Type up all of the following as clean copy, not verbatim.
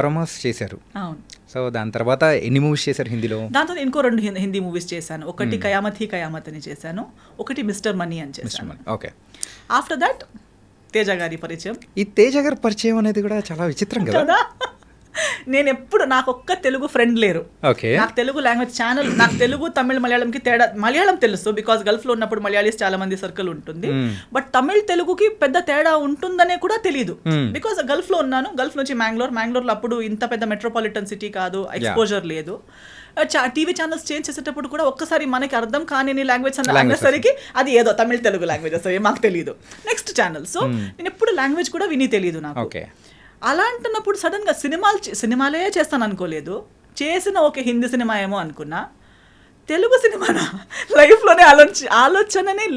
పరమాస్ చేశారు. అవును. సో దాని తర్వాత ఎన్ని మూవీస్ చేశారు హిందీలో? దాంతో ఇంకో 2 హిందీ మూవీస్ చేశాను. ఒకటి కయామత్ హీ కయామత్ అని చేశాను, ఒకటి మిస్టర్ మనీ అని చేశాను. ఓకే. ఆఫ్టర్ దట్ తేజ గారి పరిచయం. ఈ తేజ గారి పరిచయం అనేది కూడా చాలా విచిత్రం కదా. కదా, నేను ఎప్పుడు నాకు ఒక్క తెలుగు ఫ్రెండ్ లేరు. ఓకే. నాకు తెలుగు లాంగ్వేజ్ ఛానల్, నాకు తెలుగు తమిళ మలయాళంకి తేడా, మలయాళం తెలుసు బికాస్ గల్ఫ్లో ఉన్నప్పుడు మలయాళీస్ చాలా మంది సర్కిల్ ఉంటుంది. బట్ తమిళ్ తెలుగుకి పెద్ద తేడా ఉంటుందనే కూడా తెలియదు బికాస్ గల్ఫ్లో ఉన్నాను. గల్ఫ్ నుంచి మ్యాంగ్లూర్లో అప్పుడు ఇంత పెద్ద మెట్రోపాలిటన్ సిటీ కాదు, ఎక్స్పోజర్ లేదు. టీవీ ఛానల్స్ చేంజ్ చేసేటప్పుడు కూడా ఒక్కసారి మనకి అర్థం కాని లాంగ్వేజ్ అనేసరికి అది ఏదో తమిళ తెలుగు లాంగ్వేజ్ వస్తుంది, మాకు తెలియదు. నెక్స్ట్ ఛానల్, సో నేను ఎప్పుడు లాంగ్వేజ్ కూడా విని తెలియదు నాకు. అలా అంటున్నప్పుడు సడన్గా సినిమాలే చేస్తాను అనుకోలేదు. చేసిన ఒక హిందీ సినిమా ఏమో అనుకున్నా, తెలుగు సినిమానా లైఫ్లోనే ఆలోచననే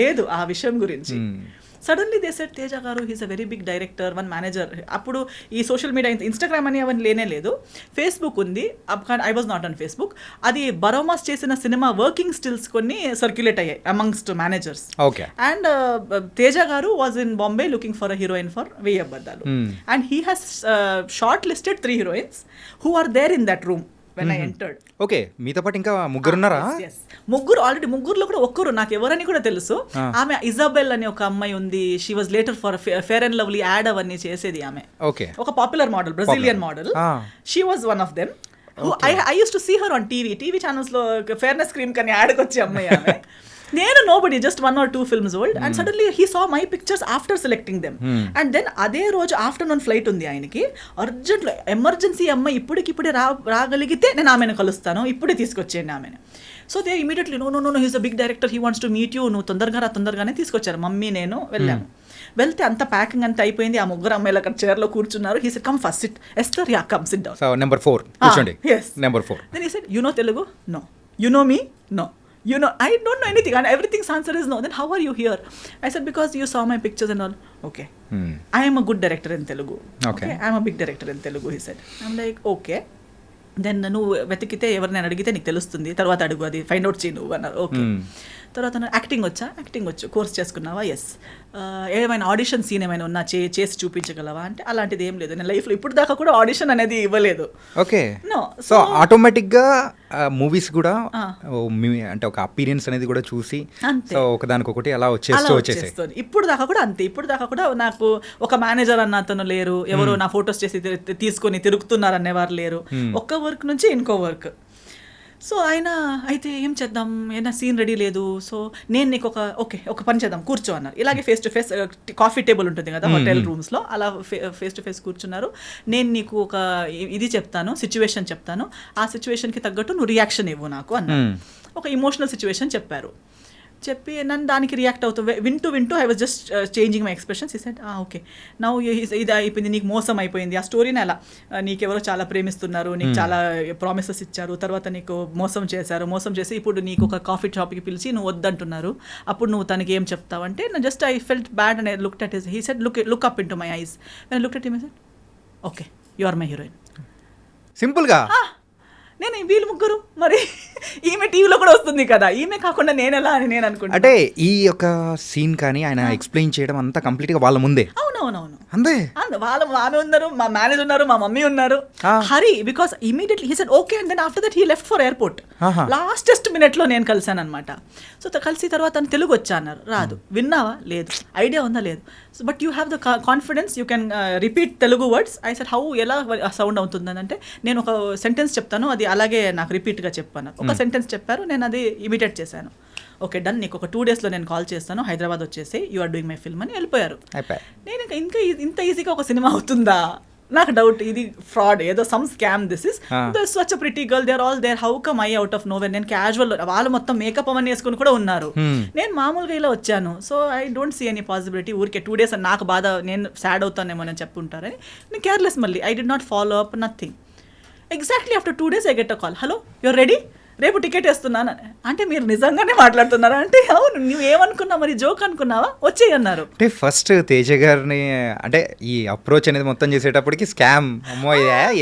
లేదు ఆ విషయం గురించి. సడన్లీ దే సెడ్ తేజ గారు he's a very big director, one manager. అప్పుడు ఈ సోషల్ మీడియా ఇన్స్టాగ్రామ్ అని అవన్నీ లేనే లేదు, ఫేస్బుక్ ఉంది. I was not on Facebook. అది బరోమాస్ చేసిన సినిమా వర్కింగ్ స్టిల్స్ కొన్ని సర్క్యులేట్ అయ్యాయి amongst managers. And Teja garu was in Bombay looking for a heroine for వెయ్యి అబద్ధాలు. And he has short listed 3 heroines who are there in that room when I entered. Okay, మీతో పాటు ఇంకా ముగ్గురు ఉన్నారా? ఆల్రెడీ ముగ్గురులో కూడా ఒక్కరు నాకు ఎవరని కూడా తెలుసు. ఆమె ఇజాబెల్ అని ఒక అమ్మాయి ఉంది. She was later for Fair and Lovely ad అవన్నీ చేసేది ఆమె. ఓకే. ఒక popular model, Brazilian model. She was one of them. I use to see her on TV channels లో ఫేర్నెస్ క్రీమ్ కని యాడ్కి వచ్చే అమ్మాయి ఆమె. నేను nobody, just 1 or 2 films old. And suddenly he saw my pictures after selecting them. And then అదే రోజు afternoon flight ఉంది ఆయనకి. అర్జెంట్లో ఎమర్జెన్సీ అమ్మాయి ఇప్పుడే రాగలిగితే నేను ఆమెను కలుస్తాను, ఇప్పుడే తీసుకొచ్చేయండి ఆమెను. So they immediately no he's a big director, he wants to meet you, నువ్వు తొందరగానే తీసుకొచ్చారు. మమ్మీ నేను వెళ్ళాము. వెళ్తే అంత ప్యాకింగ్ అంతా అయిపోయింది. ఆ ముగ్గురు అమ్మాయిలు అక్కడ చైర్లో కూర్చున్నారు. He said come first SIT. Esther, yeah come SIT down. So number 4 కూర్చోండి. yes, number 4. then he said, you know Telugu? No. You know me? No. You know, I don't know anything, and everything's answer is no. Then how are you here? I said, because you saw my pictures and all. Okay. I am a good director in Telugu. Okay. I am a big director in Telugu, he said. I'm like, okay. Then నువ్వు వెతికితే ఎవరినైనా అడిగితే నీకు తెలుస్తుంది, తర్వాత అడుగు, అది find out చేయి నువ్వు అన్నారు. ఓకే. తర్వాత యాక్టింగ్ వచ్చు, కోర్స్ చేసుకున్నావా? ఎస్. ఏమైనా ఆడిషన్ సీన్ ఏమైనా ఉన్నా చేసి చూపించగలవా అంటే అలాంటిది ఏం లేదు. నేను లైఫ్లో ఇప్పుడు దాకా కూడా ఆడిషన్ అనేది ఇవ్వలేదు. ఓకే. నో. సో ఆటోమేటిక్గా మూవీస్ కూడా అంటే ఒక అపీరియన్స్ అనేది కూడా చూసి సో ఒకదానికొకటి అలా వచ్చేస్తాయి. ఇప్పుడు దాకా కూడా అంతే. ఇప్పుడు దాకా కూడా నాకు ఒక మేనేజర్ అన్న అతను లేరు, ఎవరు నా ఫొటోస్ చేసి తీసుకొని తిరుగుతున్నారు అనేవారు లేరు. ఒక్క వర్క్ నుంచి ఇంకో వర్క్. సో ఆయన అయితే ఏం చేద్దాం, ఏదైనా సీన్ రెడీ లేదు. సో నేను నీకు ఒక పని చేద్దాం, కూర్చో అన్నారు. ఇలాగే face to face coffee table ఉంటుంది కదా హోటల్ రూమ్స్లో, అలా ఫేస్ టు ఫేస్ కూర్చున్నారు. నేను నీకు ఒక ఇది చెప్తాను, సిచ్యువేషన్ చెప్తాను, ఆ సిచ్యువేషన్కి తగ్గట్టు నువ్వు రియాక్షన్ ఇవ్వు నాకు అన్నారు. ఒక ఇమోషనల్ సిచ్యువేషన్ చెప్పి నన్ను దానికి రియాక్ట్ అవుతూ వింటూ I was just changing my expressions. ఈ సెడ్ ఓకే నౌ ఇది అయిపోయింది, నీకు మోసం అయిపోయింది. ఆ స్టోరీని అలా, నీకెవరో చాలా ప్రేమిస్తున్నారు, నీకు చాలా ప్రామిసెస్ ఇచ్చారు, తర్వాత నీకు మోసం చేసి ఇప్పుడు నీకు ఒక కాఫీ షాప్కి పిలిచి నువ్వు వద్దంటున్నారు, అప్పుడు నువ్వు తనకి ఏం చెప్తావు అంటే just I felt bad and I looked at his. He said look up into my eyes. When I looked at him I said okay you are my heroine. సింపుల్గా. నేను వీళ్ళు ముగ్గురు, మరి ఈమె టీవీలో కూడా వస్తుంది కదా, ఈమె కాకుండా నేను ఎలా అని నేను అనుకుంటా. అంటే ఈ యొక్క సీన్ కానీ ఆయన ఎక్స్ప్లెయిన్ చేయడం అంతా కంప్లీట్గా వాళ్ళ ముందే. అవునవునవును, అంతే. ఆమె ఉన్నారు, మా మేనేజర్ ఉన్నారు, మా మమ్మీ ఉన్నారు. Hari because immediately he said okay. And then after that he left for airport. Lastest మినిట్లో నేను కలిసాను అనమాట. సో కలిసి తర్వాత తను తెలుగు వచ్చా అన్నారు. రాదు. విన్నావా? లేదు. ఐడియా ఉందా? లేదు. So but you have the confidence, you can repeat Telugu words. I said how, ఎలా సౌండ్ అవుతుందని అంటే నేను ఒక సెంటెన్స్ చెప్తాను, అది అలాగే నాకు రిపీట్గా చెప్పాను. ఒక సెంటెన్స్ చెప్పారు, నేను అది ఇమిటేట్ చేశాను. ఓకే డన్, నీకు ఒక 2 daysలో నేను కాల్ చేస్తాను, హైదరాబాద్ వచ్చేసి you are doing my film అని వెళ్ళిపోయారు. నేను ఇంకా ఇంత ఈజీగా ఒక సినిమా అవుతుందా నాకు డౌట్. ఇది ఫ్రాడ్, ఏదో some scam. This is such a pretty girl, they are all there, how come I out of nowhere. నేను క్యాజువల్, వాళ్ళు మొత్తం మేకప్ అవన్నీ వేసుకుని కూడా ఉన్నారు, నేను మామూలుగా ఇలా వచ్చాను. So I don't see any possibility. ఊరికే 2 days అని నాకు బాధ, నేను సాడ్ అవుతానేమో అని చెప్పుంటారని నేను కేర్లెస్. మళ్ళీ I did not follow up nothing. Exactly after 2 days I get a call, hello you're ready, రేపు టికెట్ వేస్తున్నాను అంటే మీరు నిజంగానే మాట్లాడుతున్నారా అంటే అవును అవును, నువ్వేమనుకున్నావు మరి, జోక్ అనుకున్నావా, వచ్చేయి అన్నారు. అంటే ఫస్ట్ తేజ గారిని అంటే ఈ అప్రోచ్ అనేది మొత్తం చేసేటప్పటికి స్కామ్, అమ్మో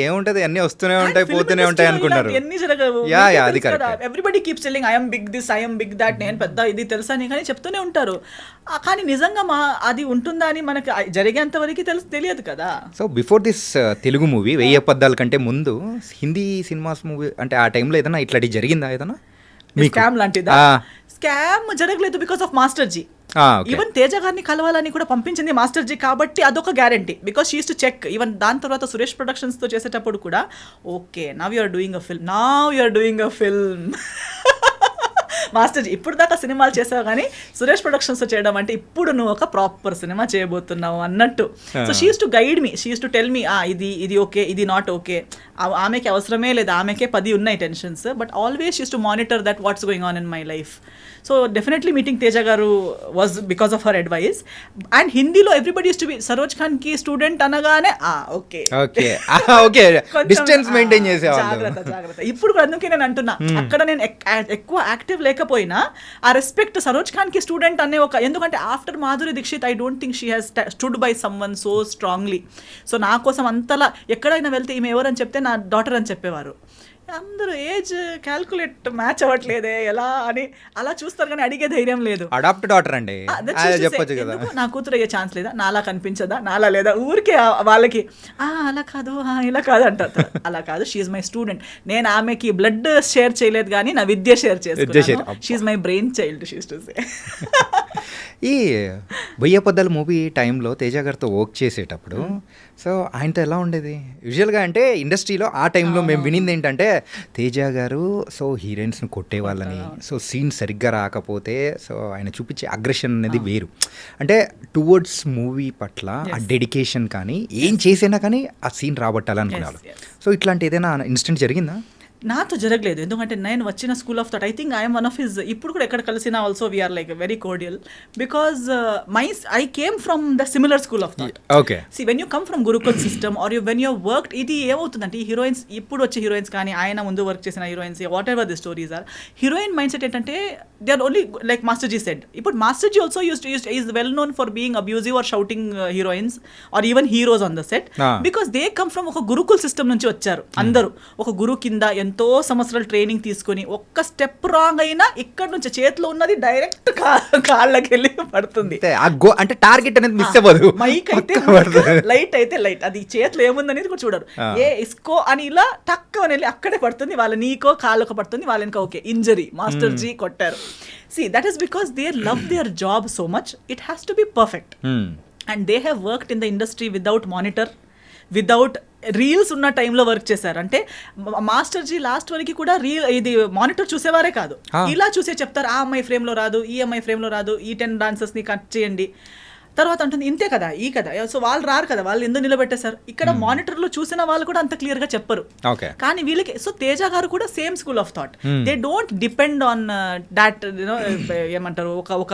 ఏముంటది అన్ని వస్తూనే ఉంటాయి పోతూనే ఉంటాయి అనుకున్నారు. ఎన్ని జరగవు, అది correct. Everybody keeps telling I'm big this, I'm big that, నేను పెద్ద ఇది తెలుసా అని కానీ చెప్తూనే ఉంటారు. కానీ నిజంగా అది ఉంటుందా అని మనకి జరిగేంత వరకు తెలియదు కదా. So before this Telugu movie 1000 అబద్ధాల కంటే ముందు హిందీ సినిమాస్ మూవీ అంటే ఆ టైంలో ఏదైనా ఇట్లాంటి జరిగిందా ఏదైనా స్కామ్ లాంటిదా? స్కామ్ జరగలేదు because of master ji. Even Teja గారిని కలవాలని కూడా పంపించింది మాస్టర్ జీ కాబట్టి అదొక guarantee, because she use to check. Even దాని తర్వాత సురేష్ ప్రొడక్షన్స్ తో చేసేటప్పుడు కూడా okay now you are doing a film master ji ఇప్పుడు దాకా సినిమాలు చేసావు కానీ సురేష్ ప్రొడక్షన్స్ చేయడం అంటే ఇప్పుడు నువ్వు ఒక ప్రాపర్ సినిమా చేయబోతున్నావు అన్నట్టు. So she use to guide me, she use to tell me ఇది ఓకే, ఇది నాట్ ఓకే. ఆమెకి అవసరమే లేదు, ఆమెకే 10 ఉన్నాయి tensions, but always she use to monitor that what's going on in my life. So definitely meeting Teja garu was because of her advice. And హిందీలో everybody uses to be Saroj Khan కి student అనగానే okay distance maintain చేసేవాళ్ళు. జాగ్రత్త. ఇప్పుడు కూడా అందుకే నేను అంటున్నా, అక్కడ నేను ఎక్కువ యాక్టివ్ లేకపోయినా ఆ రెస్పెక్ట్ సరోజ్ ఖాన్ కి స్టూడెంట్ అనే ఒక, ఎందుకంటే after Madhuri Dixit I don't think she has stood by someone so strongly. So నా కోసం అంతలా ఎక్కడైనా వెళ్తే ఈమె ఎవరని చెప్తే నా డాటర్ అని చెప్పేవారు. అందరూ ఏజ్ క్యాల్కులేట్ మ్యాచ్ అవ్వట్లేదే ఎలా అని అలా చూస్తారు కానీ అడిగే ధైర్యం లేదు. అడాప్ట్ డాటర్ అండి, చెప్పొచ్చు కదా, నా కూతురు అయ్యే ఛాన్స్ లేదా, నాలా కనిపించదా, నాలా లేదా, ఊరికే వాళ్ళకి అలా కాదు ఇలా కాదు అంటారు. అలా కాదు, షీఈ్ మై స్టూడెంట్. నేను ఆమెకి బ్లడ్ షేర్ చేయలేదు కానీ నా విద్య షేర్ చేసుకున్నాను. She my brain child, she use to say. ఈ 1000 అబద్ధాల మూవీ టైంలో తేజ గారితో వర్క్ చేసేటప్పుడు సో ఆయనతో ఎలా ఉండేది? యూజువల్గా అంటే ఇండస్ట్రీలో ఆ టైంలో మేము వినింది ఏంటంటే తేజ గారు సో హీరోయిన్స్ని కొట్టేవాళ్ళని, సో సీన్ సరిగ్గా రాకపోతే సో ఆయన చూపించే అగ్రెషన్ అనేది వేరు. అంటే టువర్డ్స్ మూవీ పట్ల ఆ డెడికేషన్ కానీ ఏం చేసినా కానీ ఆ సీన్ రాబట్టాలనుకున్నారు. సో ఇట్లాంటి ఏదైనా ఇన్సిడెంట్ జరిగిందా? నాతో జరగలేదు, ఎందుకంటే నేను వచ్చిన school of thought, I think I'm one of his, ఇప్పుడు కూడా ఎక్కడ కలిసినా also we're like very cordial because I came from the similar school of thought. Okay, see when you come from gurukul system are you when you worked, ఇది ఏమవుతుందంటే ఈ heroines ఇప్పుడు వచ్చే heroines కానీ ఆయన ముందు వర్క్ చేసిన heroines whatever the stories are, heroine mindset ఏంటంటే they are only like master ji said. ఇప్పుడు master ji also is well known for being abusive or shouting heroines or even heroes on the set because they come from ఒక gurukul system నుంచి వచ్చారు. అందరూ ఒక గురు కింద ఎంతో సంవత్సరాలు ట్రైనింగ్ తీసుకుని ఒక్క స్టెప్ రాంగ్ అయినా ఇక్కడ నుంచి చేతిలో ఉన్నది డైరెక్ట్ కాళ్ళకి వెళ్ళి పడుతుంది. అంటే టార్గెట్ అనేది మిస్ అవ్వదు. మైక్ అయితే లైట్ అయితే లైట్, అది చేతిలో ఏముందనేది కూడా చూడరు. ఇస్కో అని ఇలా టక్ అని వెళ్ళి అక్కడే పడుతుంది, వాళ్ళ నీకో కాళ్ళకు పడుతుంది, వాళ్ళకి ఓకే ఇంజరీ, మాస్టర్ జీ కొట్టారు. See, that is because they love their job so much. It has to be perfect. And they have worked in the industry without monitor, without reels ఉన్న టైంలో వర్క్ చేశారు. అంటే master G last వరకు కూడా ఇది monitor చూసేవారే కాదు, ఇలా చూసే చెప్తారు ఆ అమ్మాయి ఫ్రేమ్లో రాదు, ఈ అమ్మాయి ఫ్రేమ్లో రాదు, ఈ 10 డాన్సర్స్ని కట్ చేయండి. తర్వాత అంటుంది ఇంతే కదా ఈ కదా, సో వాళ్ళు రారు కదా, వాళ్ళు ఎందుకు నిలబెట్టేశారు. ఇక్కడ మానిటర్లో చూసిన వాళ్ళు కూడా అంత క్లియర్గా చెప్పరు, కానీ వీళ్ళకి. సో తేజ గారు కూడా same school of thought, they don't depend on that ఏమంటారు ఒక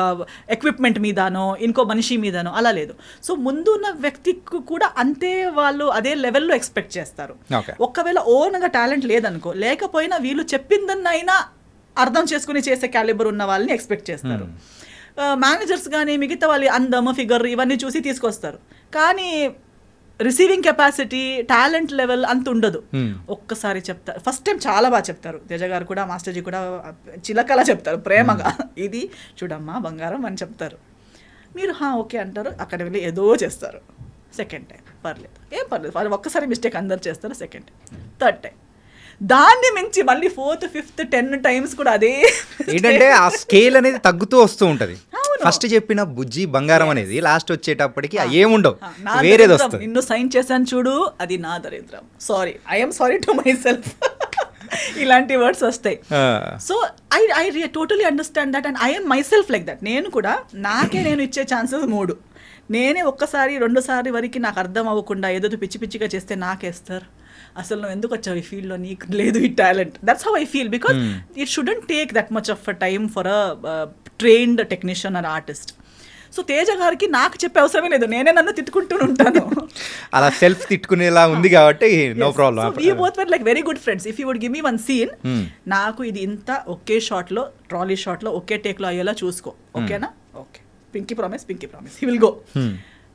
ఎక్విప్మెంట్ మీదనో ఇంకో మనిషి మీదనో, అలా లేదు. సో ముందు ఉన్న వ్యక్తికి కూడా అంతే వాళ్ళు అదే లెవెల్లో ఎక్స్పెక్ట్ చేస్తారు. ఒకవేళ ఓన్గా టాలెంట్ లేదనుకో, లేకపోయినా వీళ్ళు చెప్పిందన్నైనా అర్థం చేసుకుని చేసే క్యాలిబర్ ఉన్న వాళ్ళని ఎక్స్పెక్ట్ చేస్తారు. మేనేజర్స్ కానీ మిగతా వాళ్ళు అందము ఫిగర్ ఇవన్నీ చూసి తీసుకొస్తారు, కానీ రిసీవింగ్ కెపాసిటీ టాలెంట్ లెవెల్ అంత ఉండదు. ఒక్కసారి చెప్తారు, ఫస్ట్ టైం చాలా బాగా చెప్తారు తేజ గారు కూడా, మాస్టర్ జీ కూడా చిలకలా చెప్తారు ప్రేమగా, ఇది చూడమ్మా బంగారం అని చెప్తారు. మీరు ఓకే అంటారు, అక్కడ వెళ్ళి ఏదో చేస్తారు. సెకండ్ టైం పర్లేదు, ఏం పర్లేదు, వాళ్ళు ఒక్కసారి మిస్టేక్ అందరు చేస్తారు. సెకండ్ టైం, థర్డ్ టైం, దాన్ని మించి మళ్ళీ 4th 5th 10 times కూడా అదే ఏంటంటే ఆ స్కేల్ అనేది తగ్గుతూ వస్తూ ఉంటది. ఫస్ట్ చెప్పిన బుజ్జి బంగారం అనేది లాస్ట్ వచ్చేటప్పటికి ఏముండవు, వేరేది వస్తుంది. నిన్ను సైన్ చేశాను చూడు, అది నా దరిద్రం, sorry I'm sorry to my self, ఇలాంటి వర్డ్స్ వస్తాయి. So I totally understand that and I'm my self like that. నేను కూడా నేను ఇచ్చే ఛాన్సెస్ 3, నేనే ఒక్కసారి 2 సారి వరకు నాకు అర్థం అవ్వకుండా ఏదో పిచ్చి పిచ్చిగా చేస్తే నాకేస్తారు, అసలు నువ్వు ఎందుకు వచ్చావు ఈ ఫీల్డ్లో, నీకు లేదు ఈ talent. That's how I feel because it shouldn't take that much of a time for a trained technician are artist. So Teja గారికి నాకు చెప్పే అవసరమే లేదు, నేనే నన్ను తిట్టుకుంటూ ఉంటాను. అలా సెల్ఫ్ తిట్టుకునేలా ఉంది కాబట్టి no problem. We both were like very good friends. If you would give me one scene, నాకు ఇది ఇంత ఒకే షాట్లో, ట్రాలీ షాట్లో ఒకే టేక్లో అయ్యేలా చూసుకో, ఓకేనా? Okay, pinky promise, he will go,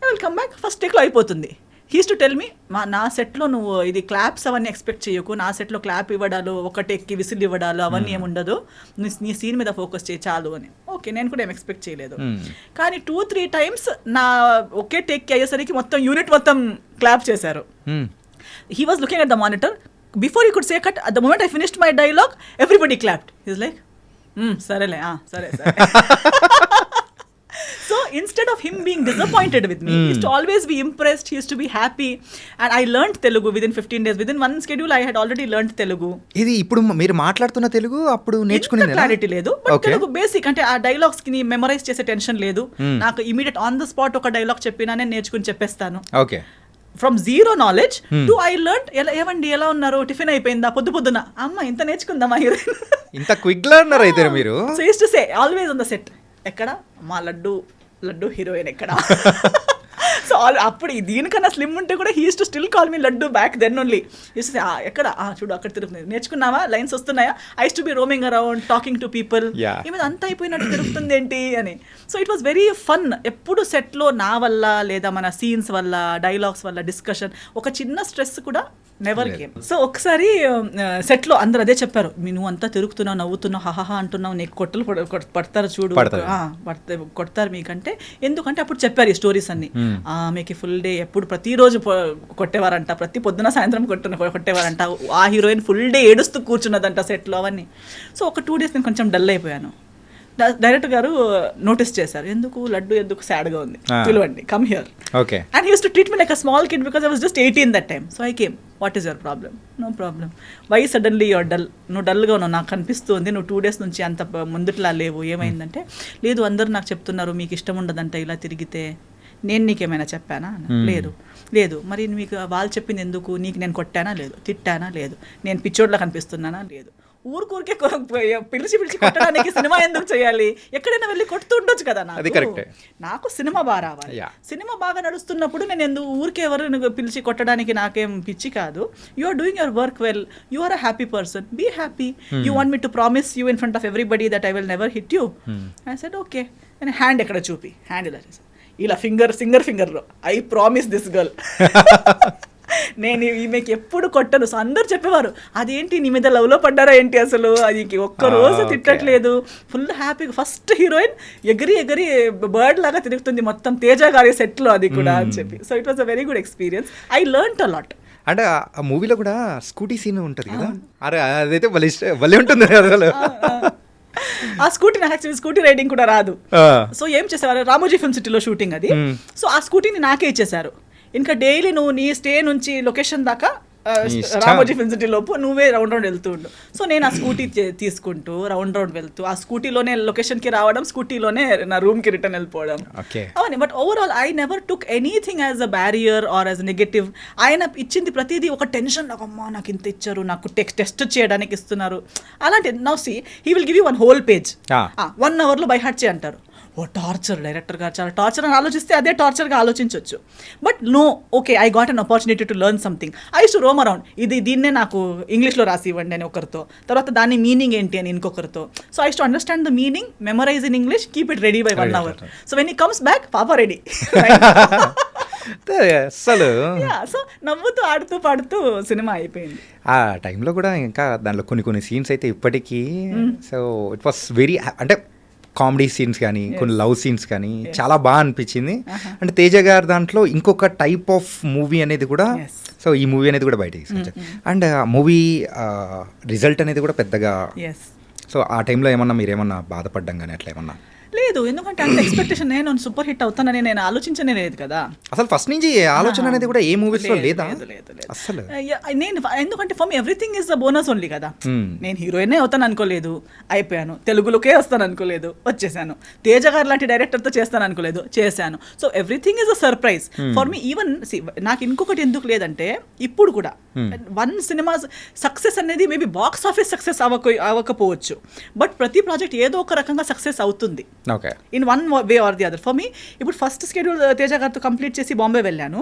I will come back, first టేక్లో అయిపోతుంది. హీస్ టు టెల్ మీ, నా సెట్లో నువ్వు ఇది క్లాప్స్ అవన్నీ ఎక్స్పెక్ట్ చేయకు, నా సెట్లో క్లాప్ ఇవ్వడాలు, ఒక టేక్కి విసిల్ ఇవ్వడాలు అవన్నీ ఏముండదు, నీ సీన్ మీద ఫోకస్ చేయి చాలు అని. ఓకే, నేను కూడా ఏం ఎక్స్పెక్ట్ చేయలేదు. కానీ 2-3 టైమ్స్ నా ఒకే టేక్కి అయ్యేసరికి మొత్తం యూనిట్ మొత్తం క్లాప్ చేశారు. He was looking at the monitor, before he could say cut, at the moment I finished my dialogue everybody clapped. He's like సరేలే, సరే. So instead of him being disappointed with me, he used to always be impressed, he used to be happy. And I learned Telugu within 15 days. Within one schedule I had already learned Telugu. ఇది ఇప్పుడు మీరు మాట్లాడుతున్న తెలుగు అప్పుడు నేర్చుకునేది clarity లేదు, but Telugu basic అంటే ఆ dialogues కి మెమరైజ్ చేసే టెన్షన్ లేదు నాకు. ఇమీడియట్ ఆన్ ద స్పాట్ ఒక డైలాగ్ చెప్పినా నేను నేర్చుకుని చెప్పేస్తాను. Okay, from zero knowledge to I learn. ఏమండి ఎలా ఉన్నారు, టిఫిన్ అయిపోయిందా, పొద్దున అమ్మ ఇంత నేర్చుకుందామా హీరోయిన్, ఇంత క్విక్ లెర్నర్ అయితే మీరు. So use to say always on the set, ఎక్కడ మా లడ్డు హీరోయిన్ ఎక్కడ. సో అప్పుడు దీనికన్నా స్లిమ్ ఉంటే కూడా he use to still call me laddu back then only. Use to say ఎక్కడ, చూడు అక్కడ తిరుగుతుంది, నేర్చుకున్నావా, లైన్స్ వస్తున్నాయా, I use to be roaming around talking to people, ఈమె అంతా అయిపోయినట్టు తిరుగుతుంది ఏంటి అని. So it was very fun. ఎప్పుడు సెట్లో నా వల్ల లేదా మన సీన్స్ వల్ల, డైలాగ్స్ వల్ల డిస్కషన్, ఒక చిన్న స్ట్రెస్ కూడా నెవర్ గేమ్. సో ఒకసారి సెట్లో అందరూ అదే చెప్పారు, నువ్వు అంతా తిరుగుతున్నావు, నవ్వుతున్నావు, హహహా అంటున్నావు, నీకు కొట్టలు పడతారు చూడు, కొడతారు మీకంటే. ఎందుకంటే అప్పుడు చెప్పారు ఈ స్టోరీస్ అన్ని. మీకు ఫుల్ డే ఎప్పుడు ప్రతిరోజు కొట్టేవారంట, ప్రతి పొద్దున సాయంత్రం కొట్టేవారంట, ఆ హీరోయిన్ ఫుల్ డే ఏడుస్తూ కూర్చున్నదంట సెట్లో అవన్నీ. సో ఒక 2 days నేను కొంచెం డల్ అయిపోయాను. డైరెక్టర్ గారు నోటీస్ చేశారు, ఎందుకు సాడ్గా ఉంది, పిలవండి, come here. Okay, and he use to treat me like a small kid because I was just 18 that time. So I came, what is your problem? No problem. Why suddenly your dull? నువ్వు డల్గా ఉన్నావు, నాకు కనిపిస్తుంది, నువ్వు 2 days నుంచి అంత ముందుట్లా లేవు, ఏమైందంటే, లేదు అందరూ నాకు చెప్తున్నారు మీకు ఇష్టం ఉండదంట ఇలా తిరిగితే, నేను నీకేమైనా చెప్పానా? లేదు. మరి మీకు వాళ్ళు చెప్పింది ఎందుకు? నీకు నేను కొట్టానా? లేదు. తిట్టానా? లేదు. నేను పిచ్చోడ్లా కనిపిస్తున్నానా? లేదు. ఊరికే పిలిచి కొట్టడానికి సినిమా ఎందుకు చేయాలి? ఎక్కడైనా వెళ్ళి కొడుతూ ఉండొచ్చు కదా. నాకు సినిమా బాగా రావాలి. సినిమా బాగా నడుస్తున్నప్పుడు నేను ఎందుకు ఊరికే ఎవరు పిలిచి కొట్టడానికి నాకేం పిచ్చి కాదు. You are doing your work well, you are a happy person, be happy. You want me to promise you in front of everybody that I will never hit you. I said okay. నేను hand ఎక్కడ చూపి, hand ఇలా ఫింగర్లో I promise this girl, నేను ఈమెకి ఎప్పుడు కొట్టను. So అందరు చెప్పేవారు, అదేంటి నీ మీద లవ్లో పడ్డారా ఏంటి, అసలు అది ఒక్కరోజు తిట్టట్లేదు, ఫుల్ హ్యాపీగా. ఫస్ట్ హీరోయిన్ ఎగిరి బర్డ్ లాగా తిరుగుతుంది మొత్తం తేజ గారి సెట్లో, అది కూడా అని చెప్పి. So it was a very good experience. I learned a lot. అంటే ఆ మూవీలో కూడా స్కూటీ సీన్ ఉంటుంది కదా, అరే అదైతే భలే ఉంటుంది అసలు. ఆ స్కూటీ నాకు యాక్చువల్లీ స్కూటీ రైడింగ్ కూడా రాదు. సో ఏం చేసేవారు, రామోజీ ఫిల్మ్ సిటీలో షూటింగ్ అది. సో ఆ స్కూటీని నాకే ఇచ్చేసారు. ఇంకా డైలీ నువ్వు నీ స్టే నుంచి లొకేషన్ దాకా రామోజీ ఫిల్మ్ సిటీ లోపు నువ్వే రౌండ్ వెళ్తూ ఉండు. సో నేను ఆ స్కూటీ తీసుకుంటూ రౌండ్ వెళ్తూ, ఆ స్కూటీలోనే లొకేషన్కి రావడం, స్కూటీలోనే నా రూమ్కి రిటర్న్ వెళ్ళిపోవడం అవన్నీ. But overall I never took anything as a barrier or as a negative. ఆయన ఇచ్చింది ప్రతిదీ ఒక టెన్షన్, నాకు అమ్మా నాకు ఇంత ఇచ్చారు, నాకు టెస్ట్ చేయడానికి ఇస్తున్నారు అలాంటి. Now see he will give you 1 whole page, 1 hourలో బై హార్ట్ చేయి అంటారు. ఓ టార్చర్, డైరెక్టర్ గారు చాలా టార్చర్ అని ఆలోచిస్తే అదే టార్చర్గా ఆలోచించవచ్చు. But no, okay I got an opportunity to learn something. I use to roam around, దీన్నే నాకు ఇంగ్లీష్లో రాసి ఇవ్వండి అని ఒకరితో, తర్వాత దాని మీనింగ్ ఏంటి అని ఇంకొకరితో. So I use to understand the meaning, memorize in English, keep it ready by 1 hour. So when he comes back, పాపా రెడీ. అసలు సో నవ్వుతూ ఆడుతూ పాడుతూ సినిమా అయిపోయింది. ఆ టైంలో కూడా ఇంకా దాంట్లో కొన్ని సీన్స్ అయితే ఇప్పటికీ, సో ఇట్ వాస్ వెరీ, అంటే కామెడీ సీన్స్ కానీ కొన్ని లవ్ సీన్స్ కానీ చాలా బాగా అనిపించింది. అంటే తేజ గారు దాంట్లో ఇంకొక టైప్ ఆఫ్ మూవీ అనేది కూడా, సో ఈ మూవీ అనేది కూడా బయటకి తీసుకొచ్చారు. అండ్ మూవీ రిజల్ట్ అనేది కూడా పెద్దగా, సో ఆ టైంలో ఏమన్నా మీరేమన్నా బాధపడ్డం కానీ అట్లా ఏమన్నా? లేదు, ఎందుకంటే అంత ఎక్స్పెక్టేషన్, నేను సూపర్ హిట్ అవుతానని నేను ఆలోచించనే లేదు కదా అసలు. ఫస్ట్ నుంచి ఆలోచన అనేది కూడా ఏ మూవీస్ లో లేదా అసలు. నేను ఎందుకంటే for me everything is the bonus only కదా. నేను హీరోయినే అవుతాను అనుకోలేదు, అయిపోయాను. తెలుగులోకే వస్తాను అనుకోలేదు, వచ్చేసాను. తేజ గారు లాంటి డైరెక్టర్తో చేస్తాను అనుకోలేదు, చేశాను. So everything is a surprise for me. Even నాకు ఇంకొకటి ఎందుకు లేదంటే, ఇప్పుడు కూడా 1 సినిమా సక్సెస్ అనేది మేబీ బాక్స్ ఆఫీస్ సక్సెస్ అవ్వకపోవచ్చు, బట్ ప్రతి ప్రాజెక్ట్ ఏదో ఒక రకంగా సక్సెస్ అవుతుంది. Okay. In one way or the other. For me ఇప్పుడు ఫస్ట్ స్కెడ్యూల్ తేజ గారితో కంప్లీట్ చేసి బాంబే వెళ్ళాను.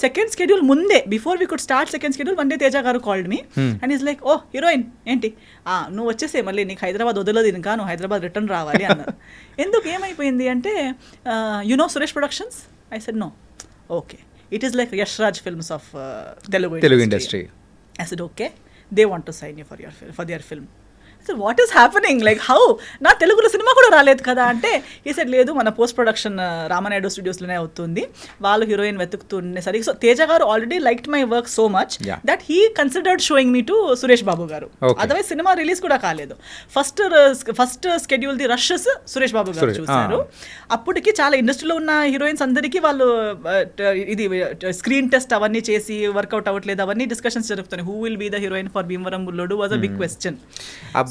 సెకండ్ స్కెడ్యూల్ ముందే before we could start second schedule one day Teja garu called me and is like, oh heroine ఏంటి నువ్వు వచ్చేసే, మళ్ళీ నీకు హైదరాబాద్ వదలదు ఇంకా, నువ్వు హైదరాబాద్ రిటర్న్ రావాలి అన్నారు. ఎందుకు ఏమైపోయింది అంటే, Suresh Productions? I said no. Okay, it is like Yash Raj Films of Telugu industry. I said, okay, they want to sign you for their film. I said, what is happening? Like, how? నా తెలుగులో సినిమా కూడా రాలేదు కదా అంటే, ఈ సెడ్ లేదు, మన post production Ramanaidu స్టూడియోస్లోనే అవుతుంది, వాళ్ళు heroine వెతుకుతుండేసరికి. So Teja garu already liked my work so much that he considered showing me to Suresh Babu garu. Otherwise cinema release కూడా కాలేదు. First schedule the rushes Suresh Babu garu చూశారు. అప్పటికి చాలా ఇండస్ట్రీలో ఉన్న హీరోయిన్స్ అందరికీ వాళ్ళు ఇది స్క్రీన్ టెస్ట్ అవన్నీ చేసి వర్కౌట్ అవ్వట్లేదు, అవన్నీ డిస్కషన్స్ జరుగుతున్నాయి. Who will be the heroine for Bhimavaram Bullodu was a big question.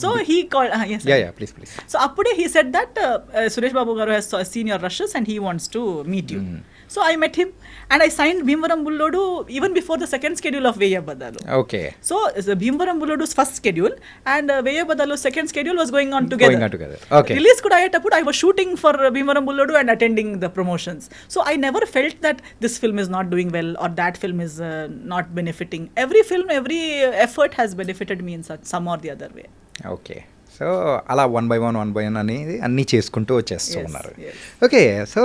So he called, yes. Yeah, please. So appude he said that Suresh Babu garu has seen your rushes and he wants to meet you. So I met him and I signed Bhimvaram Bullodu even before the second schedule of Veya Badalu. Okay. So Bhimvaram Bullodu's first schedule and Veya Badalu's second schedule was going on together. Okay. Release kuda ayetappudu I was shooting for Bhimvaram Bullodu and attending the promotions. So I never felt that this film is not doing well or that film is not benefiting. Every film, every effort has benefited me in some or the other way. Okay. So అలా 1 by 1 అనేది అన్నీ చేసుకుంటూ వచ్చేస్తూ ఉన్నారు. Yes. Okay. So